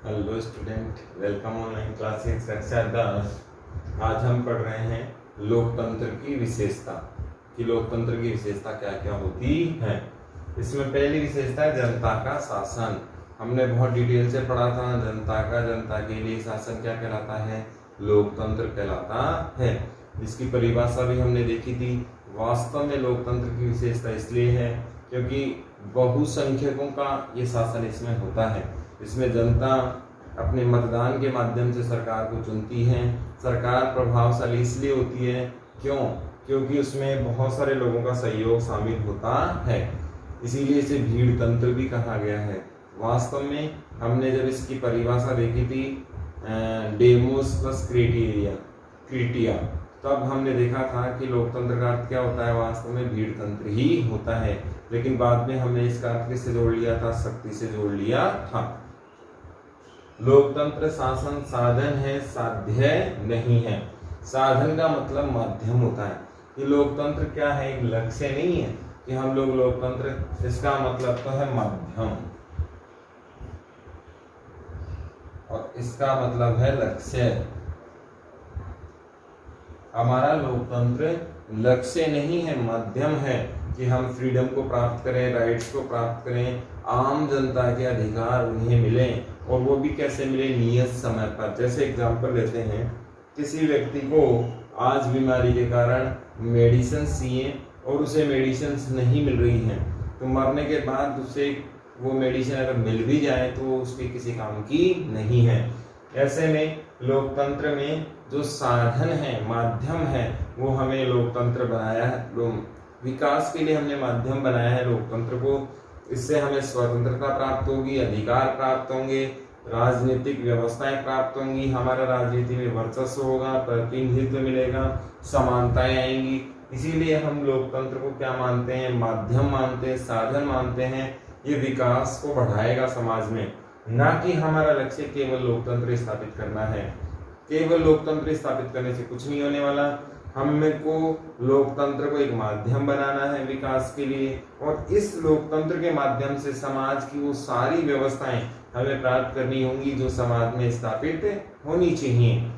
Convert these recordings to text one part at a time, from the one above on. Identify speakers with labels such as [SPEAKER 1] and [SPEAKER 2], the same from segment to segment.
[SPEAKER 1] Hello student, welcome online classes कक्षा 10। आज हम पढ़ रहे हैं लोकतंत्र की विशेषता कि लोकतंत्र की विशेषता क्या क्या होती है। इसमें पहली विशेषता है जनता का शासन। हमने बहुत डिटेल से पढ़ा था जनता के लिए शासन क्या कहलाता है, लोकतंत्र कहलाता है। इसकी परिभाषा भी हमने देखी थी। वास्तव में लोकतंत्र की विशेषता इसलिए है क्योंकि बहुसंख्यकों का ये शासन इसमें होता है। इसमें जनता अपने मतदान के माध्यम से सरकार को चुनती है। सरकार प्रभावशाली इसलिए होती है क्योंकि उसमें बहुत सारे लोगों का सहयोग शामिल होता है, इसीलिए इसे भीड़ तंत्र भी कहा गया है। वास्तव में हमने जब इसकी परिभाषा देखी थी डेमोस प्लस क्रिटिया, तब हमने देखा था कि लोकतंत्र का अर्थ क्या होता है, वास्तव में भीड़ तंत्र ही होता है। लेकिन बाद में हमने इसका अर्थ किससे जोड़ लिया था, शक्ति से जोड़ लिया था। लोकतंत्र शासन साधन है, साध्य नहीं है। साधन का मतलब माध्यम होता है। कि लोकतंत्र क्या है, एक लक्ष्य नहीं है कि हम लोग लोकतंत्र, इसका मतलब तो है माध्यम और इसका मतलब है लक्ष्य। हमारा लोकतंत्र लक्ष्य नहीं है, माध्यम है कि हम फ्रीडम को प्राप्त करें, राइट्स को प्राप्त करें, आम जनता के अधिकार उन्हें मिलें, और वो भी कैसे मिले, नियत समय पर। जैसे एग्जांपल लेते हैं, किसी व्यक्ति को आज बीमारी के कारण मेडिसिन चाहिए और उसे मेडिसिन नहीं मिल रही हैं, तो मरने के बाद उसे वो मेडिसिन अगर मिल भी जाए तो वो उसके किसी काम की नहीं है। ऐसे में लोकतंत्र में जो साधन है, माध्यम है, वो हमें लोकतंत्र बनाया है, विकास के लिए हमने माध्यम बनाया है लोकतंत्र को। इससे हमें स्वतंत्रता प्राप्त होगी, अधिकार प्राप्त होंगे, राजनीतिक व्यवस्थाएं प्राप्त होंगी, हमारा राजनीति में वर्चस्व होगा, प्रतिनिधित्व मिलेगा, समानताएं आएंगी। इसीलिए हम लोकतंत्र को क्या मानते हैं, माध्यम मानते हैं, साधन मानते हैं। ये विकास को बढ़ाएगा समाज में, ना कि हमारा लक्ष्य केवल लोकतंत्र स्थापित करना है। केवल लोकतंत्र स्थापित करने से कुछ नहीं होने वाला। हमको लोकतंत्र को एक माध्यम बनाना है विकास के लिए, और इस लोकतंत्र के माध्यम से समाज की वो सारी व्यवस्थाएं हमें प्राप्त करनी होंगी जो समाज में स्थापित होनी चाहिए।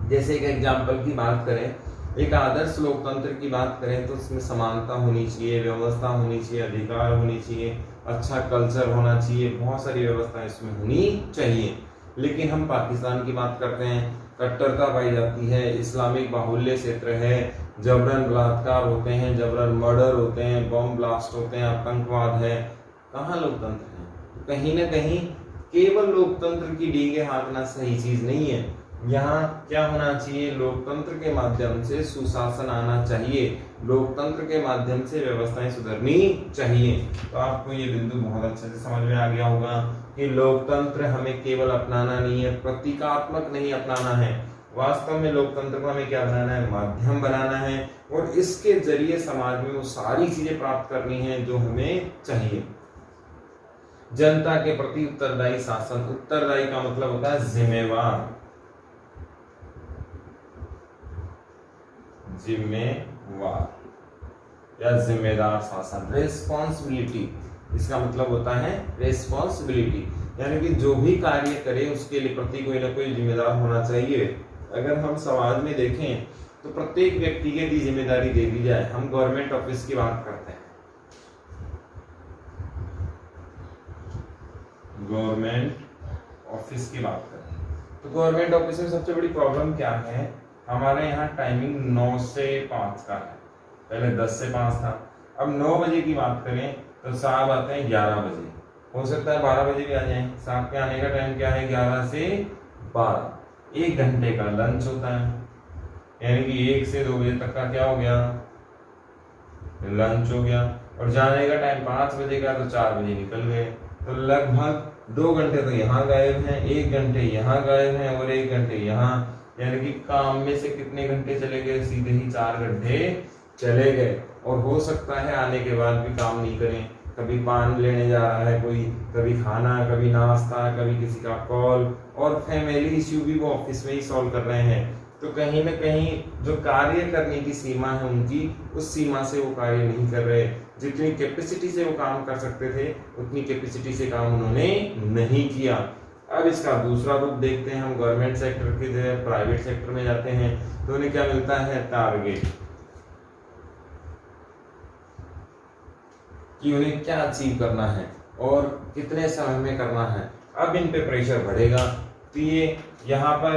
[SPEAKER 1] जैसे एक एग्जाम्पल की बात करें, एक आदर्श लोकतंत्र की बात करें तो उसमें समानता होनी चाहिए, व्यवस्था होनी चाहिए, अधिकार होनी चाहिए, अच्छा कल्चर होना चाहिए, बहुत सारी व्यवस्थाएं इसमें होनी चाहिए। लेकिन हम पाकिस्तान की बात करते हैं, कट्टरता पाई जाती है, इस्लामिक बाहुल्य क्षेत्र है, जबरन बलात्कार होते हैं, जबरन मर्डर होते हैं, बम ब्लास्ट होते हैं, आतंकवाद है। कहाँ लोकतंत्र है? कहीं ना कहीं केवल लोकतंत्र की डींगे हाँकना सही चीज नहीं है। यहाँ क्या होना चाहिए, लोकतंत्र के माध्यम से सुशासन आना चाहिए, लोकतंत्र के माध्यम से व्यवस्थाएं सुधरनी चाहिए। तो आपको ये बिंदु बहुत अच्छे से समझ में आ गया होगा कि लोकतंत्र हमें केवल अपनाना नहीं है, प्रतीकात्मक नहीं अपनाना है। वास्तव में लोकतंत्र को हमें क्या बनाना है, माध्यम बनाना है, और इसके जरिए समाज में वो सारी चीजें प्राप्त करनी है जो हमें चाहिए। जनता के प्रति उत्तरदायी शासन। उत्तरदायी का मतलब होता है जिम्मेवार, या जिम्मेदार शासन। रेस्पॉन्सिबिलिटी, इसका मतलब होता है रेस्पॉन्सिबिलिटी, यानी कि जो भी कार्य करे उसके लिए प्रति कोई ना कोई जिम्मेदार होना चाहिए। अगर हम समाज में देखें तो प्रत्येक व्यक्ति के लिए जिम्मेदारी दे दी जाए। हम गवर्नमेंट ऑफिस की बात करते हैं, गवर्नमेंट ऑफिस की बात करें तो गवर्नमेंट ऑफिस में सबसे बड़ी प्रॉब्लम क्या है, हमारे यहाँ टाइमिंग 9 से 5 का है, पहले 10 से 5 था। अब 9 बजे की बात करें तो साहब आते हैं 11 बजे, हो सकता है 12 बजे भी आ जाए। साहब के आने का टाइम क्या है, 11 से 12, 1 घंटे का लंच होता है, यानी कि 1 से 2 बजे तक का क्या हो गया, लंच हो गया। और जाने का टाइम 5 बजे का, तो 4 बजे निकल गए, तो लगभग 2 घंटे तो यहाँ गायब हैं, 1 घंटे यहाँ गायब हैं और 1 घंटे यहाँ, यानी कि काम में से कितने घंटे चले गए, सीधे ही 4 घंटे चले गए। और हो सकता है आने के बाद भी काम नहीं करें, कभी पान लेने जा रहा है कोई, कभी खाना, कभी नाश्ता, कभी किसी का कॉल, और फैमिली इश्यू भी वो ऑफिस में ही सॉल्व कर रहे हैं। तो कहीं ना कहीं जो कार्य करने की सीमा है उनकी, उस सीमा से वो कार्य नहीं कर रहे। जितनी कैपेसिटी से वो काम कर सकते थे उतनी कैपेसिटी से काम उन्होंने नहीं किया। अब इसका दूसरा रूप देखते हैं, हम गवर्नमेंट सेक्टर की जगह प्राइवेट सेक्टर में जाते हैं तो उन्हें क्या मिलता है, टारगेट, कि उन्हें क्या अचीव करना है और कितने समय में करना है। अब इन पे प्रेशर बढ़ेगा, तो ये यहाँ पर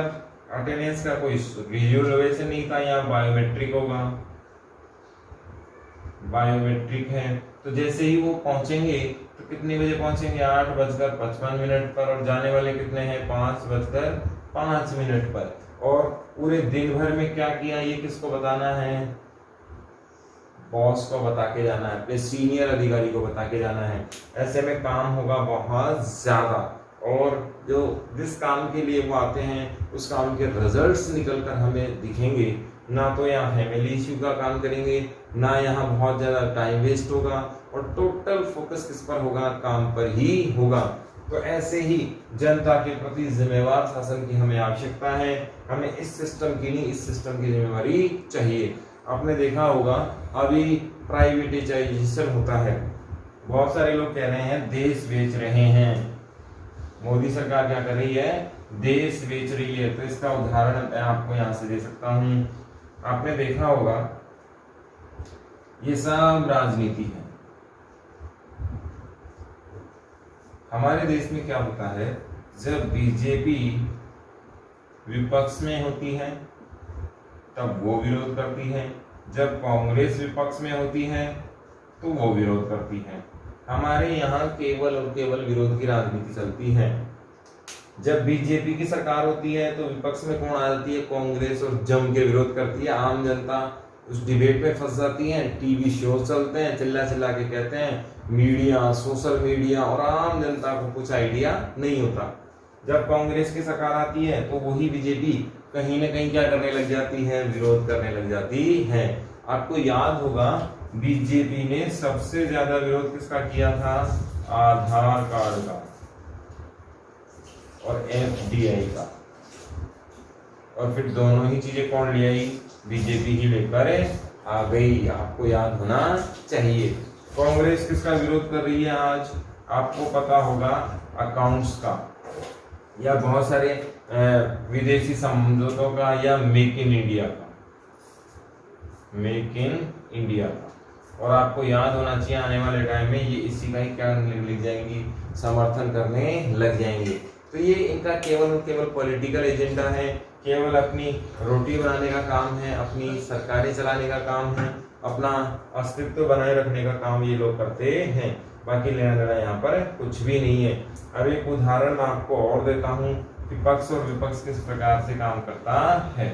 [SPEAKER 1] अटेंडेंस का कोई रिजर्वेशन नहीं था, यहाँ बायोमेट्रिक होगा, बायोमेट्रिक है। तो जैसे ही वो पहुंचेंगे तो कितने बजे पहुंचेंगे, 8:55 पर, और जाने वाले कितने हैं, 5:05 पर। और पूरे दिन भर में क्या किया ये किसको बताना है, बॉस को बता के जाना है, अपने सीनियर अधिकारी को बता के जाना है। ऐसे में काम होगा बहुत ज्यादा, और जो जिस काम के लिए वो आते हैं उस काम के रिजल्ट्स निकल कर हमें दिखेंगे। ना तो यहाँ फैमिली इश्यू का काम करेंगे, ना यहाँ बहुत ज्यादा टाइम वेस्ट होगा, और टोटल फोकस किस पर होगा, काम पर ही होगा। तो ऐसे ही जनता के प्रति जिम्मेवार शासन की हमें आवश्यकता है। हमें इस सिस्टम की नहीं, इस सिस्टम की जिम्मेवारी चाहिए। आपने देखा होगा अभी प्राइवेटाइजेशन होता है, बहुत सारे लोग कह रहे हैं देश बेच रहे हैं। मोदी सरकार क्या कर रही है, देश बेच रही है। तो इसका उदाहरण मैं आपको यहां से दे सकता हूं। आपने देखा होगा ये सब राजनीति है। हमारे देश में क्या होता है, जब बीजेपी विपक्ष में होती है तब वो विरोध करती है, जब कांग्रेस विपक्ष में होती है तो वो विरोध करती है। हमारे यहाँ केवल और केवल विरोध की राजनीति चलती है। जब बीजेपी की सरकार होती है तो विपक्ष में कौन आ जाती है, कांग्रेस, और जम के विरोध करती है। आम जनता उस डिबेट में फंस जाती है, टीवी शो चलते हैं, चिल्ला चिल्ला के कहते हैं, मीडिया, सोशल मीडिया, और आम जनता को कुछ आइडिया नहीं होता। जब कांग्रेस की सरकार आती है तो वही बीजेपी कहीं ना कहीं क्या करने लग जाती है, विरोध करने लग जाती है। आपको याद होगा बीजेपी ने सबसे ज्यादा विरोध किसका किया था, आधार कार्ड का और एफडीआई का, और फिर दोनों ही चीजें कौन ले आई, बीजेपी ही लेकर आ गई। आपको याद होना चाहिए। कांग्रेस किसका विरोध कर रही है आज, आपको पता होगा, अकाउंट्स का, या बहुत सारे विदेशी समझौतों का, या मेक इन इंडिया का, मेक इन इंडिया का। और आपको याद होना चाहिए आने वाले टाइम में ये इसी का ही क्या लग जाएंगी, समर्थन करने लग जाएंगे। तो ये इनका केवल और केवल पॉलिटिकल एजेंडा है, केवल अपनी रोटी बनाने का काम है, अपनी सरकारें चलाने का काम है, अपना अस्तित्व बनाए रखने का काम ये लोग करते हैं। बाकी लेना देना यहाँ पर कुछ भी नहीं है। अब एक उदाहरण मैं आपको और देता हूँ कि पक्ष और विपक्ष किस प्रकार से काम करता है।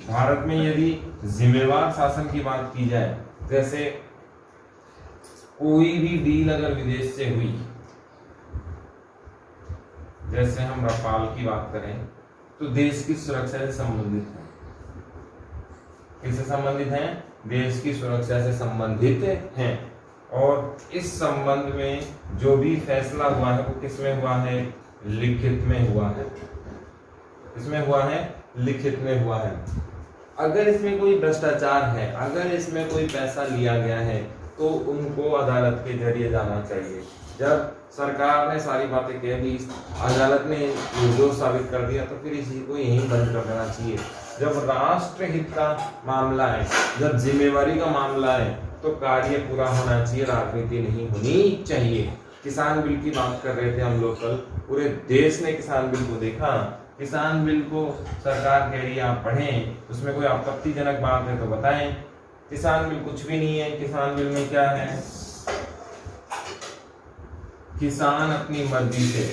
[SPEAKER 1] भारत में यदि जिम्मेवार शासन की बात की जाए, जैसे कोई भी डील अगर विदेश से हुई, जैसे हम रफाल की बात करें, तो देश की सुरक्षा से संबंधित है। किससे संबंधित है, देश की सुरक्षा से संबंधित है। और इस संबंध में जो भी फैसला हुआ है वो किसमें हुआ है, लिखित में हुआ है। इसमें हुआ है, लिखित में हुआ है। अगर इसमें कोई भ्रष्टाचार है, अगर इसमें कोई पैसा लिया गया है, तो उनको अदालत के जरिए जाना चाहिए। जब सरकार ने सारी बातें कह दी, अदालत ने निर्दोष साबित कर दिया, तो फिर इसी को यहीं बंद कर देना चाहिए। जब राष्ट्रहित का मामला है, जब जिम्मेवारी का मामला है, तो कार्य पूरा होना चाहिए, राजनीति नहीं होनी चाहिए। किसान बिल की बात कर रहे थे हम लोग कल, पूरे देश ने किसान बिल को देखा। किसान बिल को सरकार कह रही है आप पढ़ें, उसमें कोई आपत्तिजनक बात है तो बताएं। किसान बिल कुछ भी नहीं है। किसान बिल में क्या है, किसान अपनी मर्जी से,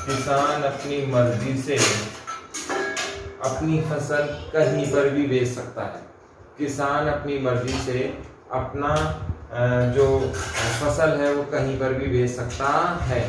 [SPEAKER 1] किसान अपनी मर्जी से अपनी फसल कहीं पर भी बेच सकता है। किसान अपनी मर्जी से अपना जो फसल है वो कहीं पर भी बेच सकता है,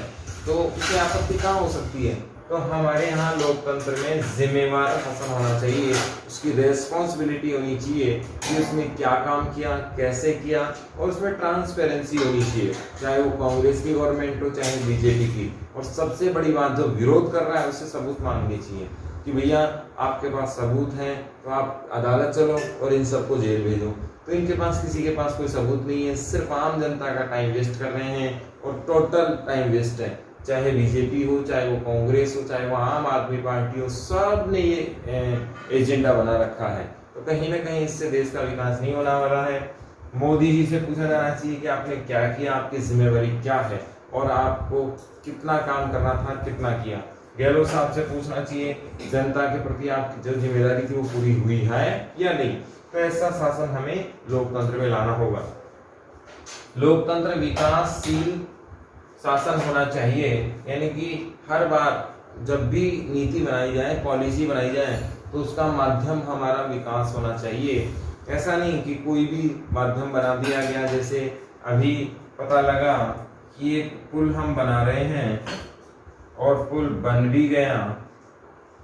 [SPEAKER 1] तो उसकी आपत्ति कहाँ हो सकती है। तो हमारे यहाँ लोकतंत्र में जिम्मेवार शासन होना चाहिए, उसकी रेस्पॉन्सिबिलिटी होनी चाहिए कि उसने क्या काम किया, कैसे किया, और उसमें ट्रांसपेरेंसी होनी चाहिए, चाहे वो कांग्रेस की गवर्नमेंट हो चाहे बीजेपी की। और सबसे बड़ी बात, जो विरोध कर रहा है उससे सबूत मांगने चाहिए कि भैया आपके पास सबूत हैं तो आप अदालत चलो और इन सबको जेल भेजो। तो इनके पास, किसी के पास कोई सबूत नहीं है, सिर्फ आम जनता का टाइम वेस्ट कर रहे हैं, और टोटल टाइम वेस्ट है। चाहे बीजेपी हो, चाहे वो कांग्रेस हो, चाहे वो आम आदमी पार्टी हो, सब ने ये एजेंडा बना रखा है। तो कहीं ना कहीं इससे देश का विकास नहीं होने वाला है। मोदी जी से पूछा जाना चाहिए कि आपने क्या किया, आपकी जिम्मेवारी क्या है और आपको कितना काम करना था, कितना किया। गहलोत साहब से पूछना चाहिए जनता के प्रति आपकी जो जिम्मेदारी थी वो पूरी हुई है या नहीं। तो ऐसा शासन हमें लोकतंत्र में लाना होगा। लोकतंत्र विकासशील शासन होना चाहिए, यानी कि हर बार जब भी नीति बनाई जाए, पॉलिसी बनाई जाए, तो उसका माध्यम हमारा विकास होना चाहिए। ऐसा नहीं कि कोई भी माध्यम बना दिया गया। जैसे अभी पता लगा कि एक पुल हम बना रहे हैं और पुल बन भी गया,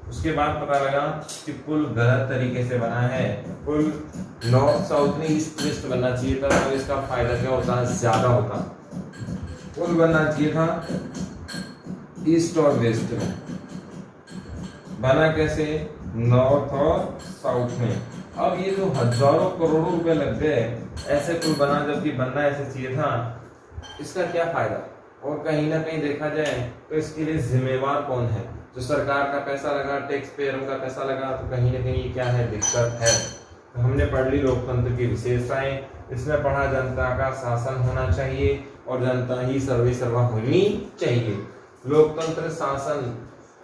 [SPEAKER 1] उसके बाद पता लगा कि पुल गलत तरीके से बना है। पुल नॉर्थ साउथ में ईस्ट वेस्ट बनना चाहिए था, तो इसका फायदा क्या होता है, ज्यादा होता। पुल बनना चाहिए था ईस्ट और वेस्ट में, बना कैसे, नॉर्थ और साउथ में। अब ये जो हजारों करोड़ों रुपए लग गए ऐसे पुल बना, जबकि बनना ऐसे चाहिए था, इसका क्या फायदा। और कहीं ना कहीं देखा जाए तो इसके लिए जिम्मेवार कौन है, जो सरकार का पैसा लगा, टैक्स पेयरों का पैसा लगा। तो कहीं ना कहीं क्या है, दिक्कत है। तो हमने पढ़ ली लोकतंत्र की विशेषताएं, इसमें पढ़ा जनता का शासन होना चाहिए और जनता ही सर्वे सर्वा होनी चाहिए। लोकतंत्र शासन,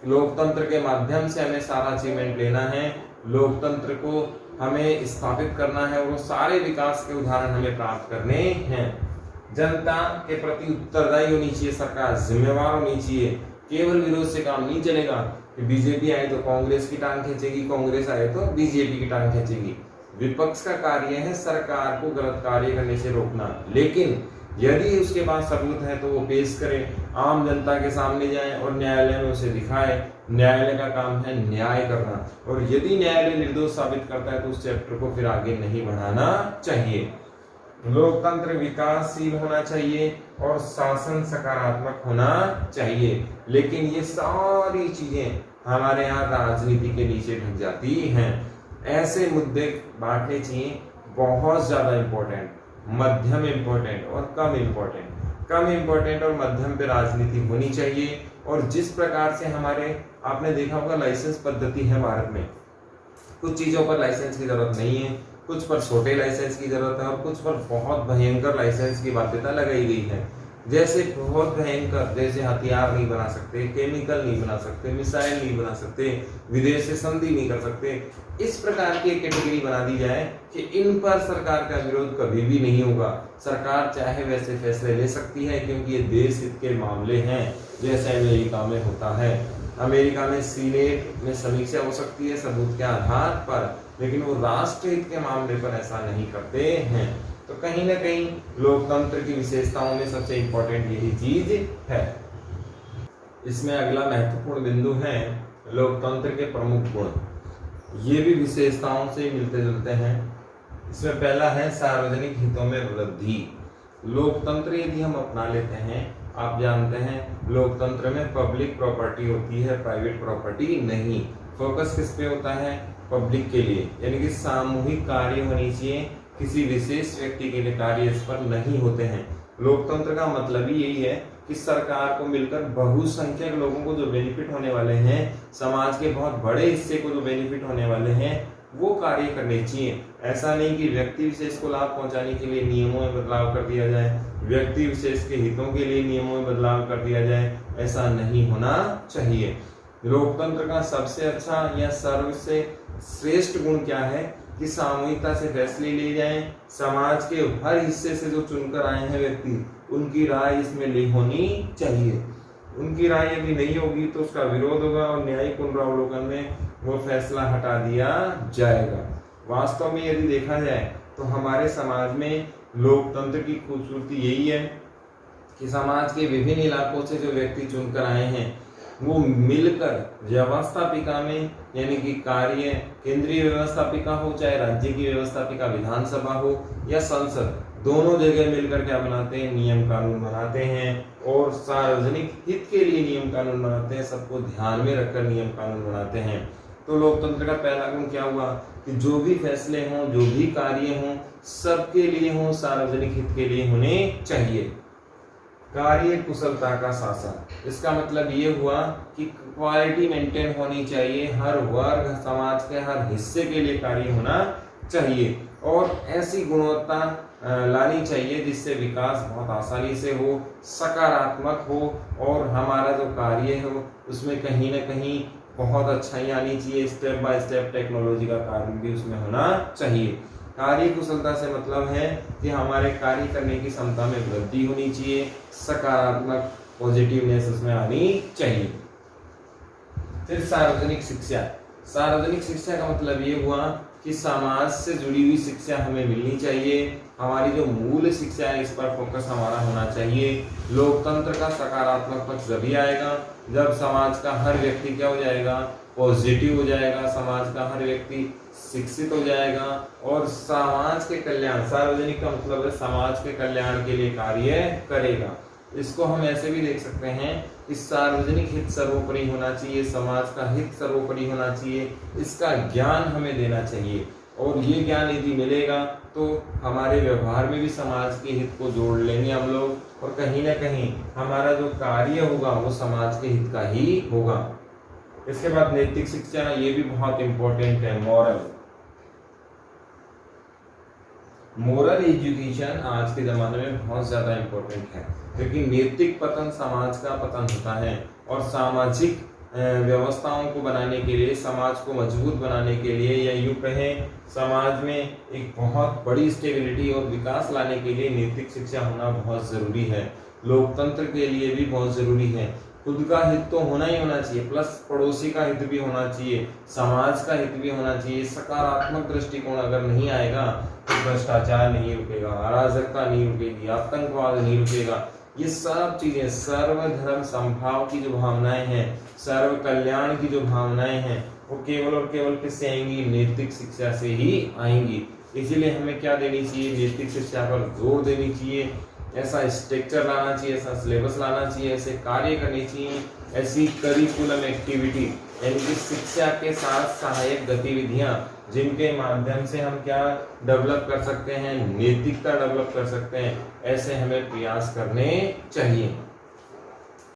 [SPEAKER 1] लोकतंत्र के माध्यम से हमें सारा अचीवमेंट लेना है, लोकतंत्र को हमें स्थापित करना है और वो सारे विकास के उदाहरण हमें प्राप्त करने हैं। जनता के प्रति उत्तरदायी होनी चाहिए सरकार, जिम्मेवार होनी चाहिए। केवल विरोध से काम नहीं चलेगा कि बीजेपी आए तो कांग्रेस की टांग खींचेगी, कांग्रेस आए तो बीजेपी की टांग खींचेगी। विपक्ष का कार्य है सरकार को गलत कार्य करने से रोकना, लेकिन यदि उसके पास सबूत है तो वो पेश करे, आम जनता के सामने जाए और न्यायालय में उसे दिखाए। न्यायालय का काम है न्याय करना, और यदि न्यायालय निर्दोष साबित करता है तो उस चैप्टर को फिर आगे नहीं बढ़ाना चाहिए। लोकतंत्र विकासशील होना चाहिए और शासन सकारात्मक होना चाहिए, लेकिन ये सारी चीजें हमारे यहाँ राजनीति के नीचे ढक जाती हैं। ऐसे मुद्दे बांटने चाहिए, बहुत ज्यादा इंपॉर्टेंट, मध्यम इंपॉर्टेंट और कम इंपॉर्टेंट। कम इंपॉर्टेंट और मध्यम पे राजनीति होनी चाहिए। और जिस प्रकार से हमारे, आपने देखा होगा लाइसेंस पद्धति है भारत में, कुछ चीजों पर लाइसेंस की जरूरत नहीं है, कुछ पर छोटे लाइसेंस की जरूरत है और कुछ पर बहुत भयंकर लाइसेंस की बाध्यता लगाई गई है। जैसे बहुत भयंकर, जैसे हथियार नहीं बना सकते, केमिकल नहीं बना सकते, मिसाइल नहीं बना सकते, विदेश से संधि नहीं कर सकते, इस प्रकार की कैटेगरी बना दी जाए कि इन पर सरकार का विरोध कभी भी नहीं होगा। सरकार चाहे वैसे फैसले ले सकती है, क्योंकि ये देश हित के मामले हैं, जैसे अमेरिका में होता है। अमेरिका में सीनेट में समीक्षा हो सकती है सबूत के आधार पर, लेकिन वो राष्ट्र हित के मामले पर ऐसा नहीं करते हैं। तो कहीं ना कहीं लोकतंत्र की विशेषताओं में सबसे इंपॉर्टेंट यही चीज है। इसमें अगला महत्वपूर्ण बिंदु है लोकतंत्र के प्रमुख गुण। ये भी विशेषताओं से मिलते जुलते हैं। इसमें पहला है सार्वजनिक हितों में वृद्धि। लोकतंत्र यदि हम अपना लेते हैं, आप जानते हैं लोकतंत्र में पब्लिक प्रॉपर्टी होती है, प्राइवेट प्रॉपर्टी नहीं। फोकस किस पे होता है, पब्लिक के लिए, यानी कि सामूहिक कार्य होनी चाहिए, किसी विशेष व्यक्ति के लिए कार्य इस पर नहीं होते हैं। लोकतंत्र का मतलब ही यही है कि सरकार को मिलकर बहुसंख्यक लोगों को जो बेनिफिट होने वाले हैं, समाज के बहुत बड़े हिस्से को जो बेनिफिट होने वाले हैं, वो कार्य करने चाहिए। ऐसा नहीं कि व्यक्ति विशेष को लाभ पहुंचाने के लिए नियमों में बदलाव कर दिया जाए, व्यक्ति विशेष के हितों के लिए नियमों में बदलाव कर दिया जाए, ऐसा नहीं होना चाहिए। लोकतंत्र का सबसे अच्छा या सर्वसे श्रेष्ठ गुण क्या है कि सामूहिकता से फैसले लिए जाएं, समाज के हर हिस्से से जो चुनकर आए हैं व्यक्ति, उनकी राय इसमें ली होनी चाहिए। उनकी राय यदि नहीं होगी तो उसका विरोध होगा और न्यायिक पुनरावलोकन में वो फैसला हटा दिया जाएगा। वास्तव में यदि देखा जाए तो हमारे समाज में लोकतंत्र की खूबसूरती यही है कि समाज के विभिन्न इलाकों से जो व्यक्ति चुनकर आए हैं, वो मिलकर व्यवस्थापिका में, यानी कि कार्य केंद्रीय व्यवस्थापिका हो चाहे राज्य की व्यवस्थापिका विधानसभा हो या संसद, दोनों जगह मिलकर क्या बनाते हैं, नियम कानून बनाते हैं और सार्वजनिक हित के लिए नियम कानून बनाते हैं, सबको ध्यान में रखकर नियम कानून बनाते हैं। तो लोकतंत्र का पहला गुण क्या हुआ कि जो भी फैसले हों, जो भी कार्य हों, सबके लिए हों, सार्वजनिक हित के लिए होने चाहिए। कार्य कुशलता का शासन। इसका मतलब ये हुआ कि क्वालिटी मेंटेन होनी चाहिए, हर वर्ग समाज के हर हिस्से के लिए कार्य होना चाहिए और ऐसी गुणवत्ता लानी चाहिए जिससे विकास बहुत आसानी से हो, सकारात्मक हो और हमारा जो कार्य हो उसमें कहीं ना कहीं बहुत अच्छाई आनी चाहिए। स्टेप बाय स्टेप टेक्नोलॉजी का कार्य भी उसमें होना चाहिए। कार्य कुशलता से मतलब है कि हमारे कार्य करने की क्षमता में वृद्धि होनी चाहिए, सकारात्मक पॉजिटिवनेस उसमें आनी चाहिए। फिर सार्वजनिक शिक्षा। सार्वजनिक शिक्षा का मतलब ये हुआ कि समाज से जुड़ी हुई शिक्षा हमें मिलनी चाहिए। हमारी जो मूल शिक्षा है इस पर फोकस हमारा होना चाहिए। लोकतंत्र का सकारात्मक पक्ष जभी आएगा जब समाज का हर व्यक्ति क्या हो जाएगा, पॉजिटिव हो जाएगा, समाज का हर व्यक्ति शिक्षित हो जाएगा और समाज के कल्याण, सार्वजनिक का मतलब है समाज के कल्याण के लिए कार्य करेगा। इसको हम ऐसे भी देख सकते हैं कि सार्वजनिक हित सर्वोपरि होना चाहिए, समाज का हित सर्वोपरि होना चाहिए, इसका ज्ञान हमें देना चाहिए और ये ज्ञान यदि मिलेगा तो हमारे व्यवहार में भी समाज के हित को जोड़ लेंगे हम लोग और कहीं ना कहीं हमारा जो कार्य होगा वो समाज के हित का ही होगा। इसके बाद नैतिक शिक्षा, ये भी बहुत इंपॉर्टेंट है। मोरल एजुकेशन आज के जमाने में बहुत ज्यादा इंपॉर्टेंट है क्योंकि नैतिक पतन समाज का पतन होता है और सामाजिक व्यवस्थाओं को बनाने के लिए, समाज को मजबूत बनाने के लिए या यूं कहें समाज में एक बहुत बड़ी स्टेबिलिटी और विकास लाने के लिए नैतिक शिक्षा होना बहुत जरूरी है। लोकतंत्र के लिए भी बहुत जरूरी है। खुद का हित तो होना ही होना चाहिए प्लस पड़ोसी का हित भी होना चाहिए, समाज का हित भी होना चाहिए। सकारात्मक दृष्टिकोण अगर नहीं आएगा तो भ्रष्टाचार नहीं रुकेगा, अराजकता नहीं रुकेगी, आतंकवाद नहीं रुकेगा। ये सब चीजें, सर्वधर्म समभाव की जो भावनाएं हैं, सर्व कल्याण की जो भावनाएं हैं वो केवल और केवल किससे आएंगी, नैतिक शिक्षा से ही आएंगी। इसीलिए हमें क्या देनी चाहिए, नैतिक शिक्षा पर जोर देनी चाहिए। ऐसा स्ट्रक्चर लाना चाहिए, ऐसा सिलेबस लाना चाहिए, ऐसे कार्य करनी चाहिए, ऐसी करिकुलम एक्टिविटी यानी कि शिक्षा के साथ सहायक गतिविधियां जिनके माध्यम से हम क्या डेवलप कर सकते हैं, नैतिकता डेवलप कर सकते हैं, ऐसे हमें प्रयास करने चाहिए।